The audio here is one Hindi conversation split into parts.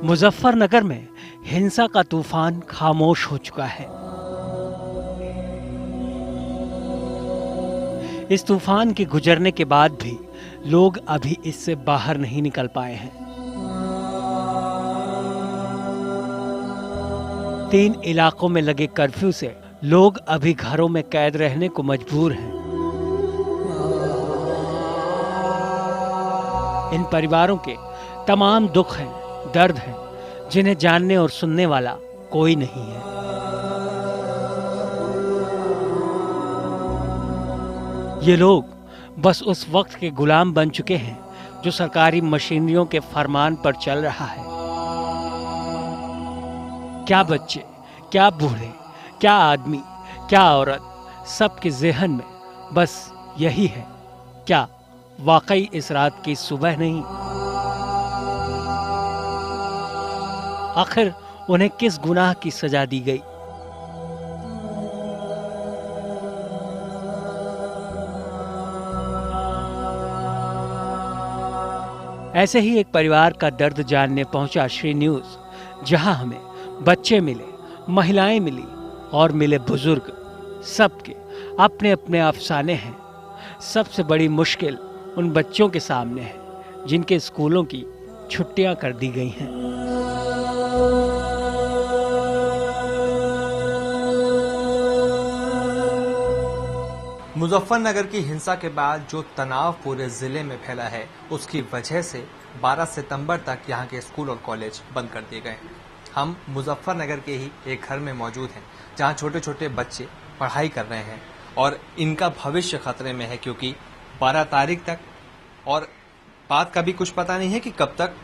मुजफ्फरनगर में हिंसा का तूफान खामोश हो चुका है। इस तूफान के गुजरने के बाद भी लोग अभी इससे बाहर नहीं निकल पाए हैं। 3 इलाकों में लगे कर्फ्यू से लोग अभी घरों में कैद रहने को मजबूर हैं। इन परिवारों के तमाम दुख हैं, दर्द हैं, जिन्हें जानने और सुनने वाला कोई नहीं है। ये लोग बस उस वक्त के गुलाम बन चुके हैं जो सरकारी मशीनरियों के फरमान पर चल रहा है। क्या बच्चे, क्या बूढ़े, क्या आदमी, क्या औरत, सबके ज़हन में बस यही है, क्या वाकई इस रात की सुबह नहीं? आखिर उन्हें किस गुनाह की सजा दी गई? ऐसे ही एक परिवार का दर्द जानने पहुंचा श्री न्यूज़, जहां हमें बच्चे मिले, महिलाएं मिली और मिले बुजुर्ग। सबके अपने अपने अफसाने हैं। सबसे बड़ी मुश्किल उन बच्चों के सामने है जिनके स्कूलों की छुट्टियां कर दी गई हैं। मुजफ्फरनगर की हिंसा के बाद जो तनाव पूरे जिले में फैला है, उसकी वजह से 12 सितंबर तक यहां के स्कूल और कॉलेज बंद कर दिए गए हैं। हम मुजफ्फरनगर के ही एक घर में मौजूद हैं, जहां छोटे छोटे बच्चे पढ़ाई कर रहे हैं और इनका भविष्य खतरे में है, क्योंकि 12 तारीख तक और बात का भी कुछ पता नहीं है कि कब तक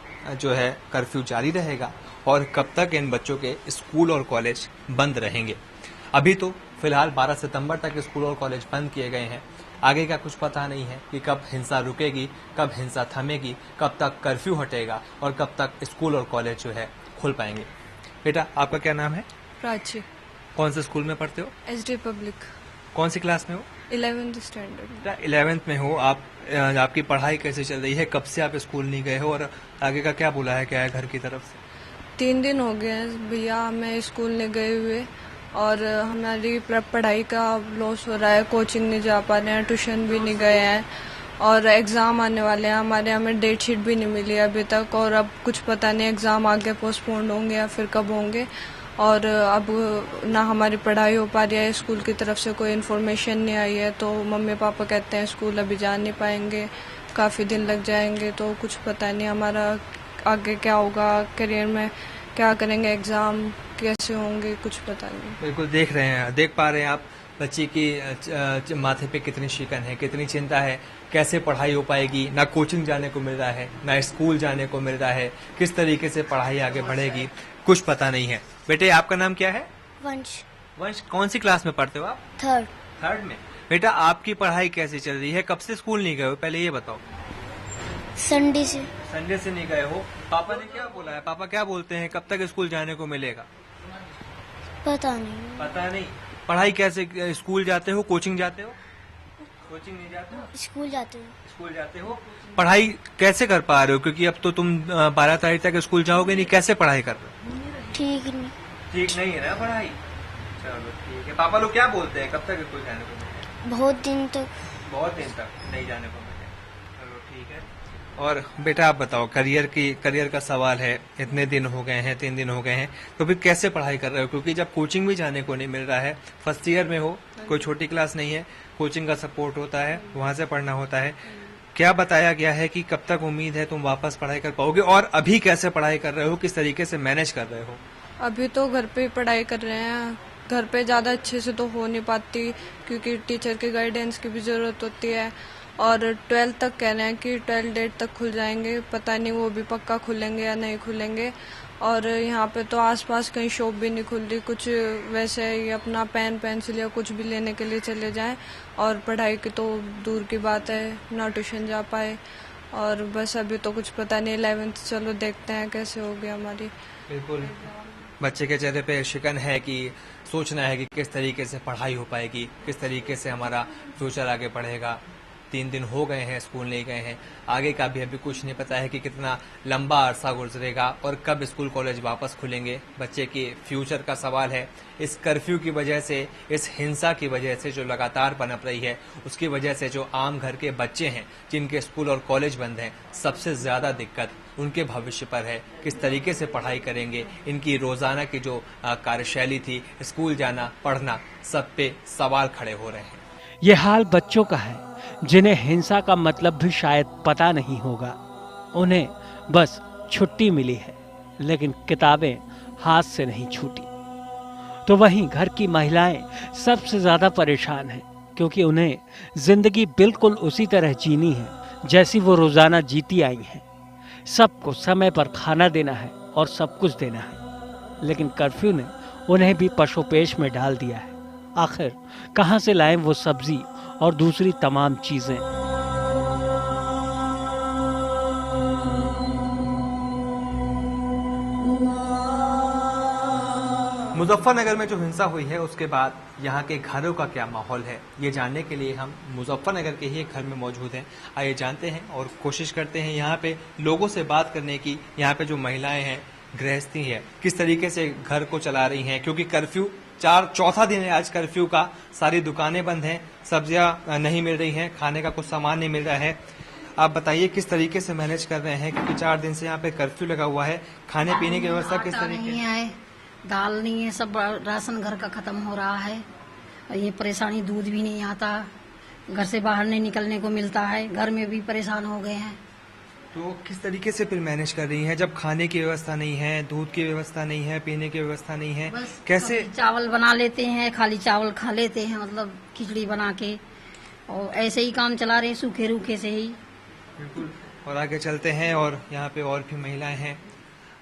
जो है कर्फ्यू जारी रहेगा और कब तक इन बच्चों के स्कूल और कॉलेज बंद रहेंगे। अभी तो फिलहाल 12 सितंबर तक स्कूल और कॉलेज बंद किए गए हैं। आगे का कुछ पता नहीं है कि कब हिंसा रुकेगी, कब हिंसा थमेगी, कब तक कर्फ्यू हटेगा और कब तक स्कूल और कॉलेज जो है खुल पाएंगे। बेटा, आपका क्या नाम है? प्राची। कौन से स्कूल में पढ़ते हो? SD public. कौन सी क्लास में हो? 11th standard. 11th में हो आप। आपकी पढ़ाई कैसे चल रही है? कब से आप स्कूल नहीं गए हो और आगे का क्या बोला है, क्या है घर की तरफ से? 3 दिन हो गए हैं भैया, हमें स्कूल नहीं गए हुए और हमारी पढ़ाई का लॉस हो रहा है। कोचिंग नहीं जा पा रहे हैं, ट्यूशन भी नहीं गए हैं और एग्ज़ाम आने वाले हैं हमारे। हमें डेट शीट भी नहीं मिली अभी तक और अब कुछ पता नहीं एग्ज़ाम आगे पोस्टपोन्ड होंगे या फिर कब होंगे। और अब ना हमारी पढ़ाई हो पा रही है, स्कूल की तरफ से कोई इन्फॉर्मेशन नहीं आई है। तो मम्मी पापा कहते हैं स्कूल अभी जा नहीं पाएंगे, काफ़ी दिन लग जाएंगे। तो कुछ पता नहीं हमारा आगे क्या होगा, करियर में क्या करेंगे, एग्ज़ाम कैसे होंगे, कुछ पता नहीं। बिल्कुल देख पा रहे हैं आप बच्ची की माथे पे कितनी शिकन है, कितनी चिंता है, कैसे पढ़ाई हो पाएगी। ना कोचिंग जाने को मिल रहा है, ना स्कूल जाने को मिल रहा है, किस तरीके से पढ़ाई आगे बढ़ेगी, कुछ पता नहीं है। बेटे, आपका नाम क्या है? वंश। वंश, कौन सी क्लास में पढ़ते हो आप? थर्ड में। बेटा, आपकी पढ़ाई कैसी चल रही है? कब से स्कूल नहीं गए हो, पहले ये बताओ। संडे से। संडे से नहीं गए हो। पापा ने क्या बोला है? पापा क्या बोलते हैं, कब तक स्कूल जाने को मिलेगा? पता नहीं। पता नहीं। पढ़ाई कैसे, स्कूल जाते हो, कोचिंग जाते हो? कोचिंग नहीं जाते हो? स्कूल जाते हो। स्कूल जाते हो। पढ़ाई कैसे कर पा रहे हो, क्योंकि अब तो तुम 12 तारीख तक स्कूल जाओगे नहीं, कैसे पढ़ाई कर रहे हो? ठीक नहीं। ठीक नहीं है ना पढ़ाई? चलो ठीक है। पापा लोग क्या बोलते हैं, कब तक स्कूल जाने को मिलेगा? बहुत दिन तक। बहुत दिन तक नहीं जाने को मिलेगा। चलो ठीक है। और बेटा, आप बताओ, करियर का सवाल है। इतने दिन हो गए हैं, 3 दिन हो गए हैं, तो फिर कैसे पढ़ाई कर रहे हो? क्योंकि जब कोचिंग भी जाने को नहीं मिल रहा है, फर्स्ट ईयर में हो, कोई छोटी क्लास नहीं है, कोचिंग का सपोर्ट होता है, वहां से पढ़ना होता है। क्या बताया गया है कि कब तक उम्मीद है तुम वापस पढ़ाई कर पाओगे, और अभी कैसे पढ़ाई कर रहे हो, किस तरीके से मैनेज कर रहे हो? अभी तो घर पे ही पढ़ाई कर रहे हैं। घर पे ज़्यादा अच्छे से तो हो नहीं पाती क्योंकि टीचर के गाइडेंस की भी ज़रूरत होती है। और 12th तक कह रहे हैं कि 12 डेट तक खुल जाएंगे, पता नहीं वो भी पक्का खुलेंगे या नहीं खुलेंगे। और यहाँ पे तो आसपास कहीं शॉप भी नहीं खुल रही, कुछ वैसे ही अपना पेन पेंसिल या कुछ भी लेने के लिए चले जाएं। और पढ़ाई की तो दूर की बात है, ना ट्यूशन जा पाए। और बस अभी तो कुछ पता नहीं, 11th चलो देखते हैं कैसे होगी हमारी। बिल्कुल, बच्चे के चेहरे पे शिकन है कि सोचना है कि किस तरीके से पढ़ाई हो पाएगी, किस तरीके से हमारा फ्यूचर आगे बढ़ेगा। 3 दिन हो गए हैं, स्कूल नहीं गए हैं। आगे का भी अभी कुछ नहीं पता है कि कितना लंबा अरसा गुजरेगा और कब स्कूल कॉलेज वापस खुलेंगे। बच्चे के फ्यूचर का सवाल है। इस कर्फ्यू की वजह से, इस हिंसा की वजह से जो लगातार पनप रही है, उसकी वजह से जो आम घर के बच्चे हैं जिनके स्कूल और कॉलेज बंद हैं, सबसे ज्यादा दिक्कत उनके भविष्य पर है। किस तरीके से पढ़ाई करेंगे, इनकी रोजाना की जो कार्यशैली थी, स्कूल जाना, पढ़ना, सब पे सवाल खड़े हो रहे हैं। ये हाल बच्चों का है जिन्हें हिंसा का मतलब भी शायद पता नहीं होगा। उन्हें बस छुट्टी मिली है, लेकिन किताबें हाथ से नहीं छूटी। तो वहीं घर की महिलाएं सबसे ज्यादा परेशान हैं, क्योंकि उन्हें जिंदगी बिल्कुल उसी तरह जीनी है जैसी वो रोजाना जीती आई हैं। सबको समय पर खाना देना है और सब कुछ देना है, लेकिन कर्फ्यू ने उन्हें भी पशोपेश में डाल दिया है। आखिर कहां से लाएं वो सब्जी और दूसरी तमाम चीजें। मुजफ्फरनगर में जो हिंसा हुई है उसके बाद यहाँ के घरों का क्या माहौल है, ये जानने के लिए हम मुजफ्फरनगर के ही एक घर में मौजूद हैं। आइए जानते हैं और कोशिश करते हैं यहाँ पे लोगों से बात करने की। यहाँ पे जो महिलाएं हैं, गृहस्थी है, किस तरीके से घर को चला रही हैं, क्योंकि कर्फ्यू चौथा दिन है आज कर्फ्यू का। सारी दुकानें बंद हैं, सब्जियां नहीं मिल रही हैं, खाने का कुछ सामान नहीं मिल रहा है। आप बताइए किस तरीके से मैनेज कर रहे हैं, क्योंकि 4 दिन से यहाँ पे कर्फ्यू लगा हुआ है। खाने पीने की व्यवस्था किस तरीके नहीं है, दाल नहीं है, सब राशन घर का खत्म हो रहा है। और ये परेशानी, दूध भी नहीं आता, घर से बाहर नहीं निकलने को मिलता है, घर में भी परेशान हो गए हैं। तो किस तरीके से फिर मैनेज कर रही हैं जब खाने की व्यवस्था नहीं है, दूध की व्यवस्था नहीं है, पीने की व्यवस्था नहीं है? कैसे चावल बना लेते हैं, खाली चावल खा लेते हैं, मतलब खिचड़ी बना के, और ऐसे ही काम चला रहे, सूखे रूखे से ही। बिल्कुल। और आगे चलते हैं और यहाँ पे और भी महिलाएं हैं।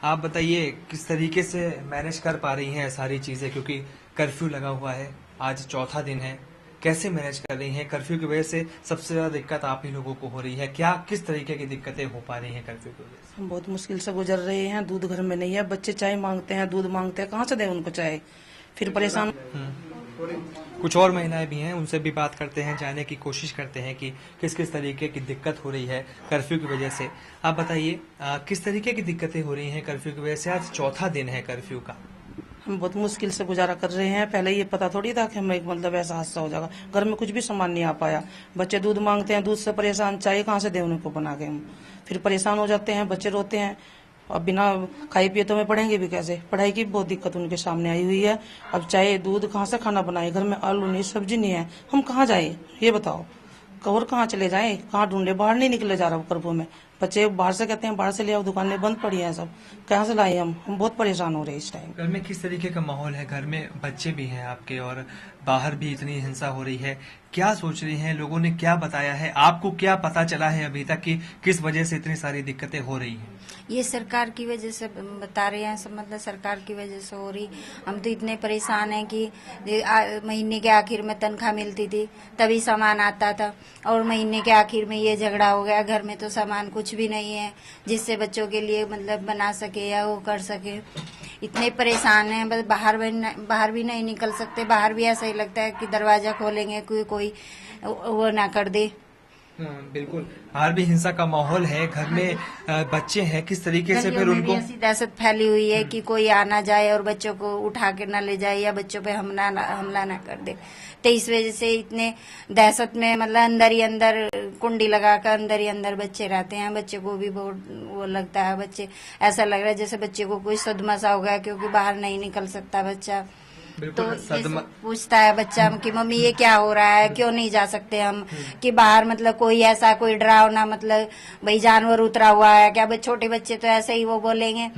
आप बताइए किस तरीके से मैनेज कर पा रही हैं सारी चीजें, क्योंकि कर्फ्यू लगा हुआ है, आज चौथा दिन है। कैसे मैनेज कर रही हैं? कर्फ्यू की वजह से सबसे ज्यादा दिक्कत आप ही लोगों को हो रही है। क्या किस तरीके की दिक्कतें हो पा रही हैं कर्फ्यू की वजह से? हम बहुत मुश्किल से गुजर रहे हैं। दूध घर में नहीं है, बच्चे चाय मांगते हैं, दूध मांगते हैं, कहाँ से दें उनको चाय? फिर परेशान। कुछ और महिलाएं भी हैं, उनसे भी बात करते हैं, जानने की कोशिश करते हैं कि किस किस तरीके की दिक्कत हो रही है कर्फ्यू की वजह से। आप बताइए किस तरीके की दिक्कतें हो रही हैं कर्फ्यू की वजह से? आज चौथा दिन है कर्फ्यू का। हम बहुत मुश्किल से गुजारा कर रहे हैं। पहले ये पता थोड़ी था कि हमें मतलब ऐसा हादसा हो जाएगा। घर में कुछ भी सामान नहीं आ पाया। बच्चे दूध मांगते हैं, दूध से परेशान, चाय कहाँ से दें उनको बना के? हम फिर परेशान हो जाते हैं, बच्चे रोते हैं। अब बिना खाई पिए तो हमें पढ़ेंगे भी कैसे? पढ़ाई की बहुत दिक्कत उनके सामने आई हुई है। अब चाय दूध कहाँ से खाना बनाए? घर में आलू नहीं, सब्जी नहीं है, हम कहाँ जाए ये बताओ? और कहाँ चले जाएं? कहाँ ढूंढे? बाहर नहीं निकले जा रहा कर्फ्यू में। बच्चे बाहर से कहते हैं बाहर से ले आओ, दुकानें बंद पड़ी हैं, सब कहाँ से लाए? हम बहुत परेशान हो रहे हैं इस टाइम। घर में किस तरीके का माहौल है? घर में बच्चे भी हैं आपके और बाहर भी इतनी हिंसा हो रही है। क्या सोच रही हैं? लोगों ने क्या बताया है? आपको क्या पता चला है अभी तक कि किस वजह से इतनी सारी दिक्कतें हो रही हैं? ये सरकार की वजह से बता रहे हैं सब, मतलब सरकार की वजह से हो रही। हम तो इतने परेशान हैं कि महीने के आखिर में तनख्वाह मिलती थी तभी सामान आता था, और महीने के आखिर में ये झगड़ा हो गया। घर में तो सामान कुछ भी नहीं है जिससे बच्चों के लिए मतलब बना सके या वो कर सके। इतने परेशान हैं, बस बाहर भी नहीं निकल सकते। बाहर भी ऐसा ही लगता है कि दरवाजा खोलेंगे कोई वो ना कर दे। बिल्कुल, बाहर भी हिंसा का माहौल है, घर में बच्चे हैं, किस तरीके से फिर उनको ऐसी दहशत फैली हुई है कि कोई आ ना जाए और बच्चों को उठा के ना ले जाए या बच्चों पे हमला ना कर दे। तो इस वजह से इतने दहशत में मतलब अंदर ही अंदर कुंडी लगाकर अंदर ही अंदर बच्चे रहते हैं। बच्चे को भी बहुत वो लगता है, बच्चे ऐसा लग रहा है जैसे बच्चे को कोई सदमा सा हो गया, क्योंकि बाहर नहीं निकल सकता बच्चा। तो पूछता है बच्चा कि मम्मी ये क्या हो रहा है, क्यों नहीं जा सकते हम? कि बाहर मतलब कोई ऐसा कोई डरावना मतलब भाई जानवर उतरा हुआ है क्या? छोटे बच्चे तो ऐसे ही वो बोलेंगे।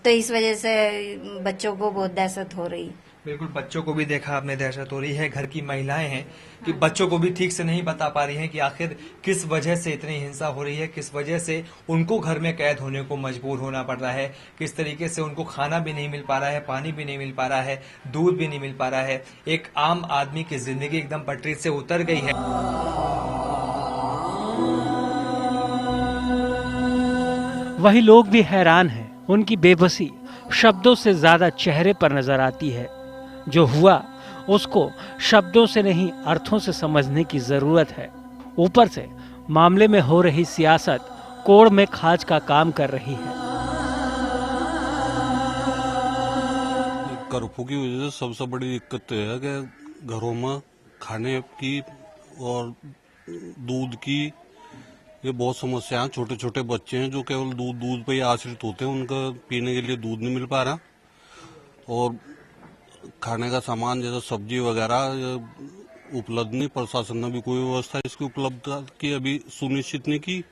तो इस वजह से बच्चों को बहुत दहशत हो रही। बिल्कुल, बच्चों को भी देखा आपने, दहशत हो रही है। घर की महिलाएं हैं कि बच्चों को भी ठीक से नहीं बता पा रही हैं कि आखिर किस वजह से इतनी हिंसा हो रही है, किस वजह से उनको घर में कैद होने को मजबूर होना पड़ रहा है, किस तरीके से उनको खाना भी नहीं मिल पा रहा है, पानी भी नहीं मिल पा रहा है, दूध भी नहीं मिल पा रहा है। एक आम आदमी की जिंदगी एकदम पटरी से उतर गई है। वही लोग भी हैरान हैं। उनकी बेबसी शब्दों से ज्यादा चेहरे पर नजर आती है। जो हुआ उसको शब्दों से नहीं, अर्थों से समझने की जरूरत है। ऊपर से मामले में हो रही सियासत कोड़ में खाज का काम कर रही है। कर्फ्यू की वजह से सबसे बड़ी दिक्कत तो है कि घरों में खाने की और दूध की ये बहुत समस्या है। छोटे छोटे बच्चे हैं जो केवल दूध पे ही आश्रित होते हैं, उनका पीने के लिए दूध नहीं मिल पा रहा और खाने का सामान जैसे सब्जी वगैरह उपलब्ध नहीं। प्रशासन ने भी कोई व्यवस्था इसकी उपलब्धता की अभी सुनिश्चित नहीं की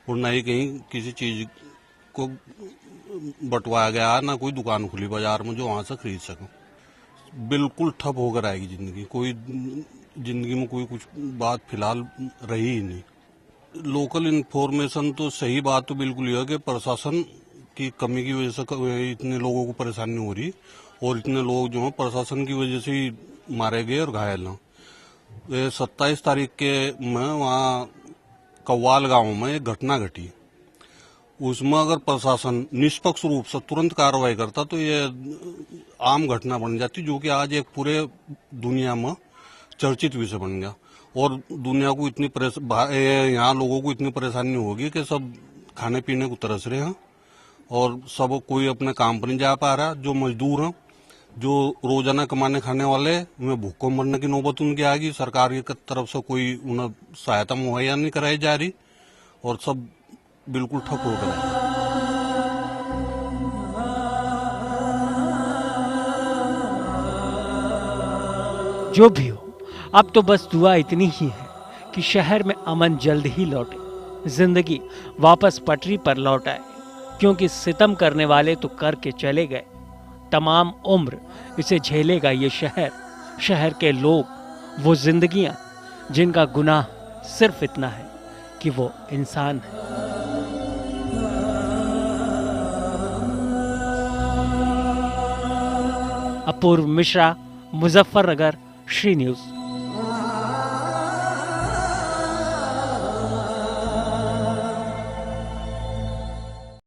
और न ही कहीं किसी चीज को बंटवाया गया, ना कोई दुकान खुली बाजार में जो वहां से खरीद सके। बिल्कुल ठप होकर आएगी जिंदगी, कोई जिंदगी में कोई कुछ बात फिलहाल रही ही नहीं। लोकल इन्फॉर्मेशन तो सही बात तो बिल्कुल है कि प्रशासन की कमी की वजह से इतने लोगों को परेशानी हो रही और इतने लोग जो है प्रशासन की वजह से ही मारे गए और घायल हैं। 27 तारीख के में वहाँ कव्वाल गांव में एक घटना घटी, उसमें अगर प्रशासन निष्पक्ष रूप से तुरंत कार्रवाई करता तो ये आम घटना बन जाती, जो कि आज एक पूरे दुनिया में चर्चित विषय बन गया और दुनिया को इतनी यहाँ लोगों को इतनी परेशानी होगी कि सब खाने पीने को तरस रहे हैं और सब कोई अपने काम पर नहीं जा पा रहा। जो मजदूर हैं, जो रोजाना कमाने खाने वाले, उन्हें भूखों मरने की नौबत उनकी आ गई। सरकार की तरफ से कोई उन्हें सहायता मुहैया नहीं कराई जा रही और सब बिल्कुल ठप हो गया। जो भी हो, अब तो बस दुआ इतनी ही है कि शहर में अमन जल्द ही लौटे, जिंदगी वापस पटरी पर लौट आए, क्योंकि सितम करने वाले तो करके चले गए। तमाम उम्र इसे झेलेगा ये शहर, शहर के लोग, वो जिंदगियां जिनका गुनाह सिर्फ इतना है कि वो इंसान है। अपूर्व मिश्रा, मुजफ्फरनगर, श्री न्यूज़।